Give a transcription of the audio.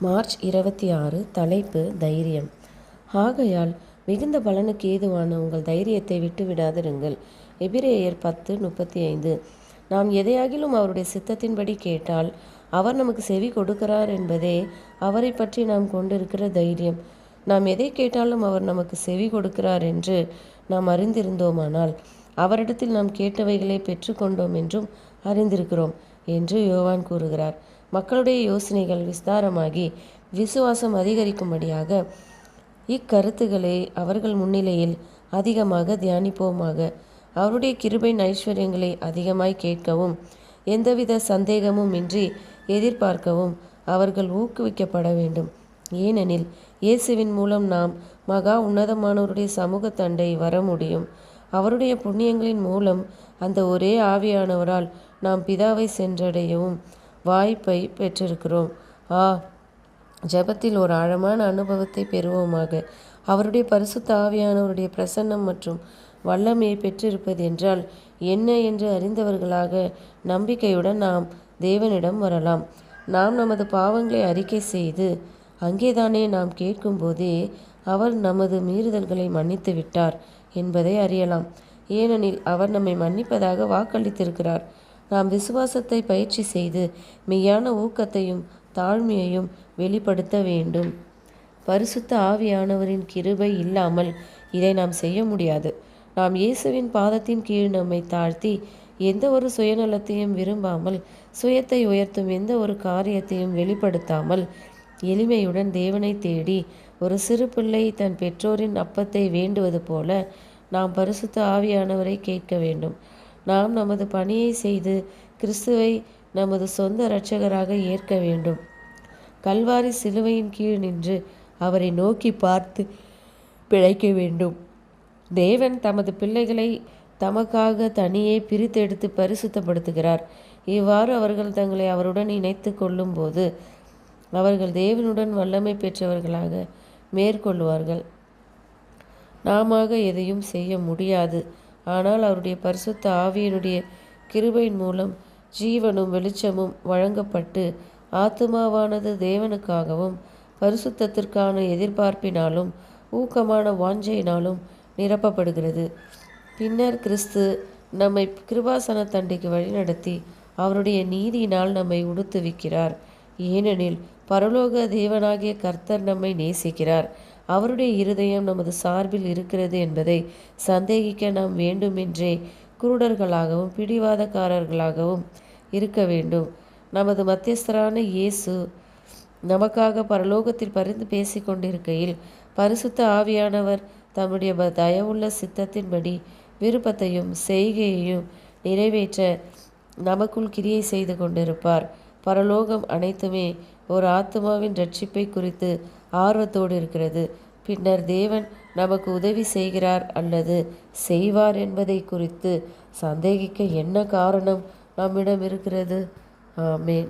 March 26. தலைப்பு தைரியம். ஆகையால் மிகுந்த பலனுக்கு ஏதுவான உங்கள் தைரியத்தை விட்டுவிடாதிருங்கள். எபிரேயர் 10:35. நாம் எதையாகிலும் அவருடைய சித்தத்தின்படி கேட்டால் அவர் நமக்கு செவி கொடுக்கிறார் என்பதே அவரை பற்றி நாம் கொண்டிருக்கிற தைரியம். நாம் எதை கேட்டாலும் அவர் நமக்கு செவி கொடுக்கிறார் என்று நாம் அறிந்திருந்தோமானால் அவரிடத்தில் நாம் கேட்டவைகளை பெற்றுக்கொண்டோம் என்றும் அறிந்திருக்கிறோம் என்று யோவான் கூறுகிறார். மக்களுடைய யோசனைகள் விஸ்தாரமாகி விசுவாசம் அதிகரிக்கும்படியாக இக்கருத்துக்களை அவர்கள் முன்னிலையில் அதிகமாக தியானிப்போமாக. அவருடைய கிருபையின் ஐஸ்வர்யங்களை அதிகமாய் கேட்கவும் எந்தவித சந்தேகமும் இன்றி எதிர்பார்க்கவும் அவர்கள் ஊக்குவிக்கப்பட வேண்டும். ஏனெனில் இயேசுவின் மூலம் நாம் மகா உன்னதமானவருடைய சமூக தண்டை வர முடியும். அவருடைய புண்ணியங்களின் மூலம் அந்த ஒரே ஆவியானவரால் நாம் பிதாவை சென்றடையவும் வாய்ப்பை பெற்றிருக்கிறோம். ஜெபத்தில் ஒரு ஆழமான அனுபவத்தை பெறுவோமாக. அவருடைய பரிசுத்த ஆவியானவருடைய பிரசன்னம் மற்றும் வல்லமையை பெற்றிருப்பது என்றால் என்ன என்று அறிந்தவர்களாக நம்பிக்கையுடன் நாம் தேவனிடம் வரலாம். நாம் நமது பாவங்களை அறிக்கை செய்து அங்கேதானே நாம் கேட்கும்போதே அவர் நமது மீறுதல்களை மன்னித்து விட்டார் என்பதை அறியலாம். ஏனெனில் அவர் நம்மை மன்னிப்பதாக வாக்களித்திருக்கிறார். நாம் விசுவாசத்தை பயிற்சி செய்து மெய்யான ஊக்கத்தையும் தாழ்மையையும் வெளிப்படுத்த வேண்டும். பரிசுத்த ஆவியானவரின் கிருபை இல்லாமல் இதை நாம் செய்ய முடியாது. நாம் இயேசுவின் பாதத்தின் கீழ் நம்மை தாழ்த்தி எந்த ஒரு சுயநலத்தையும் விரும்பாமல், சுயத்தை உயர்த்தும் எந்த ஒரு காரியத்தையும் வெளிப்படுத்தாமல், எளிமையுடன் தேவனை தேடி ஒரு சிறு பிள்ளை தன் பெற்றோரின் அப்பத்தை வேண்டுவது போல நாம் பரிசுத்த ஆவியானவரை கேட்க வேண்டும். நாம் நமது பணியை செய்து கிறிஸ்துவை நமது சொந்த இரட்சகராக ஏற்க வேண்டும். கல்வாரி சிலுவையின் கீழ் நின்று அவரை நோக்கி பார்த்து பிழைக்க வேண்டும். தேவன் தமது பிள்ளைகளை தமக்காக தனியே பிரித்தெடுத்து பரிசுத்தப்படுத்துகிறார். இவ்வாறு அவர்கள் தங்களை அவருடன் இணைத்து கொள்ளும்போது அவர்கள் தேவனுடன் வல்லமை பெற்றவர்களாக மேற்கொள்வார்கள். நாம எதையும் செய்ய முடியாது. ஆனால் அவருடைய பரிசுத்த ஆவியினுடைய கிருபையின் மூலம் ஜீவனும் வெளிச்சமும் வழங்கப்பட்டு ஆத்துமாவானது தேவனுக்காகவும் பரிசுத்தத்திற்கான எதிர்பார்ப்பினாலும் ஊக்கமான வாஞ்சையினாலும் நிரப்பப்படுகிறது. பின்னர் கிறிஸ்து நம்மை கிருபாசன தண்டைக்கு வழிநடத்தி அவருடைய நீதியினால் நம்மை உடுத்துவிக்கிறார். ஏனெனில் பரலோக தேவனாகிய கர்த்தர் நம்மை நேசிக்கிறார். அவருடைய இருதயம் நமது சார்பில் இருக்கிறது என்பதை சந்தேகிக்க நாம் வேண்டுமென்றே குருடர்களாகவும் பிடிவாதக்காரர்களாகவும் இருக்க வேண்டும். நமது மத்தியஸ்தரான இயேசு நமக்காக பரலோகத்தில் பரிந்து பேசி கொண்டிருக்கையில் பரிசுத்த ஆவியானவர் தம்முடைய தயவுள்ள சித்தத்தின்படி விருப்பத்தையும் செய்கையையும் நிறைவேற்ற நமக்குள் கிரியை செய்து கொண்டிருப்பார். பரலோகம் அனைத்துமே ஒரு ஆத்மாவின் ரட்சிப்பை குறித்து ஆர்வத்தோடு இருக்கிறது. பின்னர் தேவன் நமக்கு உதவி செய்கிறார் அல்லது செய்வார் என்பதை குறித்து சந்தேகிக்க என்ன காரணம் நம்மிடம் இருக்கிறது? ஆமேன்.